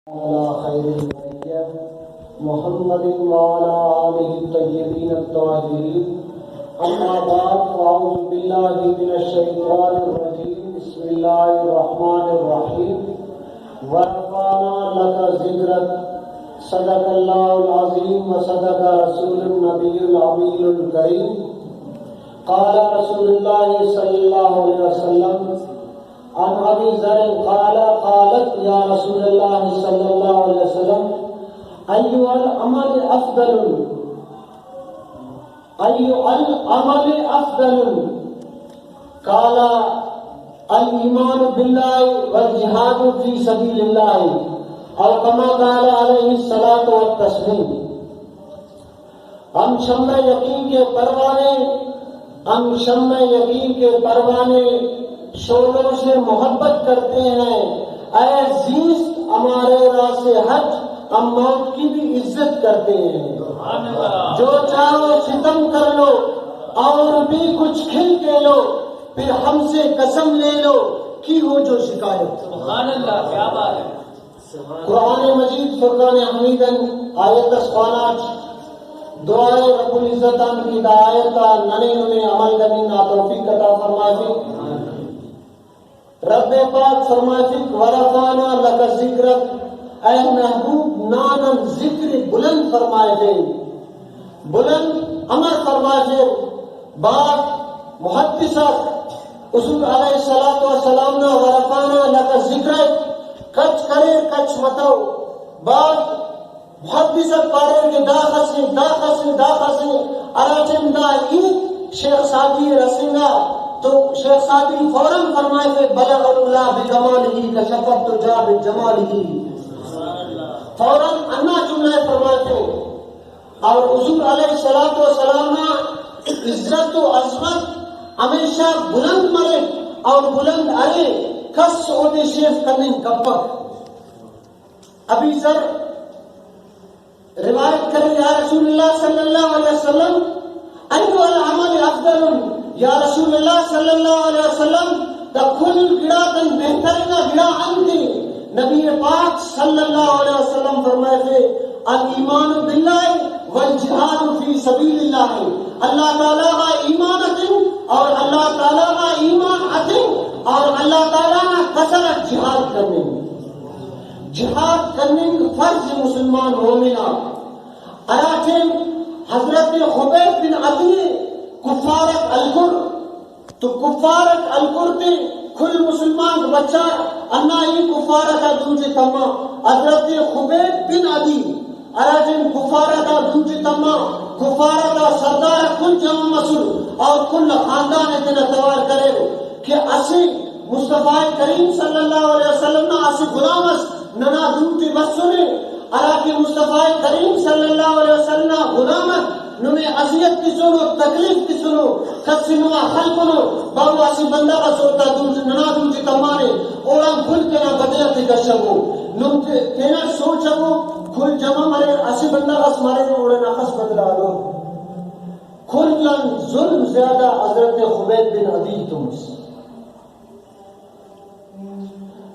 على خير البرية محمد وعلى آله الطيبين الطاهرين. أما بعد فأعوذ بالله من الشيطان الرجيم. بسم الله الرحمن الرحيم. ورفعنا لك ذكرك. صدق الله العظيم وصدق رسول النبي الأمين الكريم. قال رسول الله صلى الله عليه وسلم عن ابي ذر قال قالت يا رسول الله صلى الله عليه وسلم اي العمل افضل قال الايمان بالله والجهاد في سبيل الله او كما قال عليه الصلاه والتسليم. ہم شمع یقین کے پروانے شعلوں سے محبت کرتے ہیں. اے زیست ہمارے راز حج ہم موت کی بھی عزت کرتے ہیں. جو چاہو ستم کر لو اور بھی کچھ کھل کے لو، پھر ہم سے قسم لے لو کی ہو جو شکایت. سبحان اللہ، کیا بات ہے. قرآن مجید فرقان حمیدن آیت 5 دعائے رب العزت کی دعایت کا ننے ننے عمل کرنے نا توفیق عطا فرمائے. رب پاک فرمائے ورفعنا لک ذکرک، اے محبوب نانم ذکر بلند فرمائے، بلند امر فرمائے. بات محدثہ حضور علیہ الصلوۃ والسلام نے ورفعنا لک ذکرک کچ کرے کچ متو. بات محدثہ پارے کے داخسی اراجم دا شیخ سعدی رسینگا تو شیخ سعدی فوراً فرمائے کہ بلغ اللہ بکمالہ کشفت تجا بجمالہ. فوراً انا جملہ فرمائے تھے. اور حضور علیہ الصلوۃ والسلام عزت و عظمت ہمیشہ بلند مرے اور بلند ارے کس سعودی شیف کرنے کپک. ابھی سر روایت کریں یا رسول اللہ صلی اللہ علیہ وسلم ایو العمل افضل. یا رسول اللہ صلی اللہ علیہ وسلم دا کل گڑا تن بہترین گڑا انتی. نبی پاک صلی اللہ علیہ وسلم فرمائے تھے الایمان باللہ والجہاد فی سبیل اللہ. اللہ تعالیٰ کا ایمان اتن اور اللہ تعالیٰ کا ایمان اتن اور اللہ تعالیٰ کا کثرت جہاد کرنے فرض مسلمان مومنہ. اراچن حضرت خبیب بن عدی کفارت القر تو کفارت القر تے کل مسلمان بچہ انا یہ کفارت دوجہ تمہ. حضرت خبیب بن عدی اراجن کفارت دوجہ تمہ کفارت سردار کل جمع مسل اور کل خاندان اتنا توار کرے کہ اسی مصطفیٰ کریم صلی اللہ علیہ وسلم نا اسی غلامس ننا دوجہ بس سنے. اراکی مصطفیٰ کریم صلی اللہ علیہ وسلم غلامت نمیں عذیت کی سنو تکلیف کی سنو خدسنوا خلقنو باو آسی بندہ کا سوتا ننا دوجی تمانے اوڑان کھل کے نا بدلہ کی گشگو نم تینا سوچگو کھل جمع مرے آسی بندہ کا سمارے اوڑے ناقص بدلہ لو. کھلن ظلم زیادہ حضرت خبیب بن عدی تمس.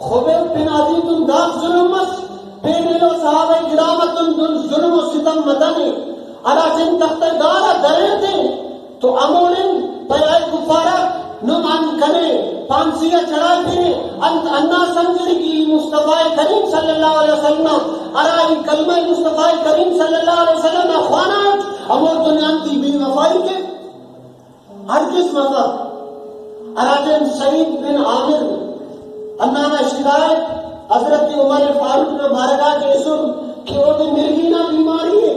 خبیب بن عدی تم داخ ظلم مس پیڑیلو صحابہ کرامتن دن ظلم و ستم مدنی اراجن تخت دارا درے تھے تو امونن پیائی کفارت نمان کنے پانسیہ چڑھا پھرے انا سمجھے کی مصطفیٰ کریم صلی اللہ علیہ وسلم ارائی کلمہ مصطفیٰ کریم صلی اللہ علیہ وسلم اخوانات امور دنیان کی بی وفائی کے ہر کس مذہب. اراجن سعید بن عامر انانا شکایت حضرت عمر فاروق نے بارگاہ کے سن کہ وہ مرگینہ بیماری ہے.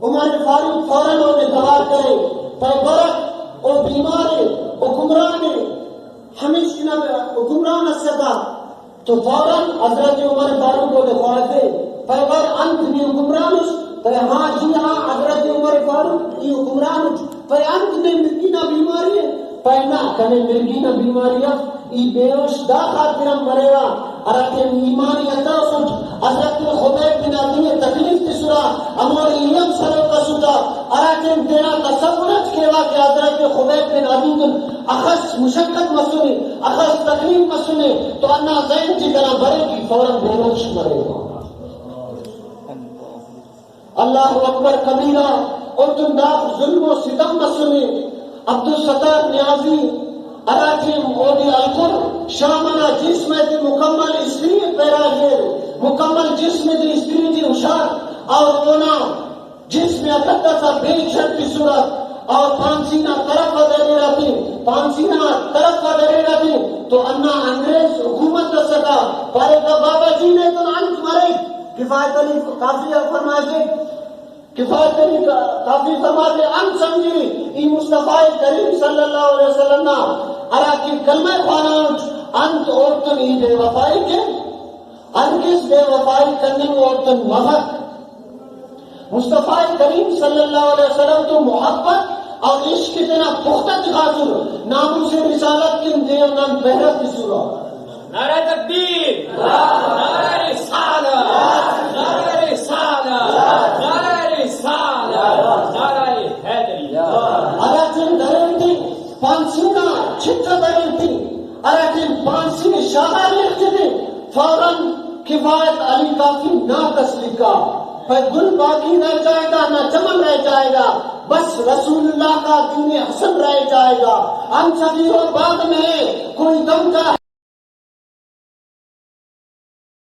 عمر فاروق فوراً انہیں دعا کرے پیغرق او بیمار ہے او گمراہ ہے ہمیشہ گمراہ نسیتا تو فوراً حضرت عمر فاروق کو دخواتے پیغر انت میں گمراہنس پہ ہاں جی ہاں حضرت عمر فاروق یہ گمراہنس پہ انت میں مرگینہ بیماری ہے پہ نہ کنے مرگینہ بیماری ہے ای بیوش دا خاطرم مرے گا. اراکن ایمانی عطا سوچ حضرت خبیب بن عدی تکلیف کی سنا امور علم سلو کا سوچا اراکن تیرا تصورت کیوا کہ حضرت خبیب بن عدی اخص مشقت مسنے اخص تکلیف مسنے تو انا زین کی طرح بڑے کی فوراً بیوش مرے گا. اللہ اکبر کبیرہ اور تم داخ ظلم و ستم مسلم عبدالستار نیازی اراتیم اودی القر شامنا جسم دی مکمل استری پیراجیر مکمل جسم دی استری دی اشار اور اونا جسم اقدسہ بے شک کی صورت اور پانسینہ طرف دے رہتی پانسینہ طرف دے رہتی تو انا انگریز حکومت دا سکا پارے کا بابا جی نے تو انت مرے کفایت علی کافی فرمائے کفایت علی کافی فرمائے انت سمجھی ای مصطفی کریم صلی اللہ علیہ وسلم نا اراکی کلمہ خوانانچ انت اوتن ای بے وفائی کے انکس بے وفائی کرنے اوتن وفق مصطفی کریم صلی اللہ علیہ وسلم تو محبت اور عشق اتنا پختہ خاطر ناموں سے رسالت کی دیو نام بہرت کی صورت نعرہ تکبیر، نعرہ رسالت، نعرہ رسالت، نعرہ رسالت، نعرہ حیدری۔ اراچن درنتی پانسینا چھتا درنتی اراچن پانسین شاہا لکھتے فوراً کفایت علی کافی نہ تسلیقہ پر گل باقی رہ جائے گا نہ چمن رہ جائے گا بس رسول اللہ کا دین حسن رہ جائے گا ہم صدیوں بعد میں کوئی دم کا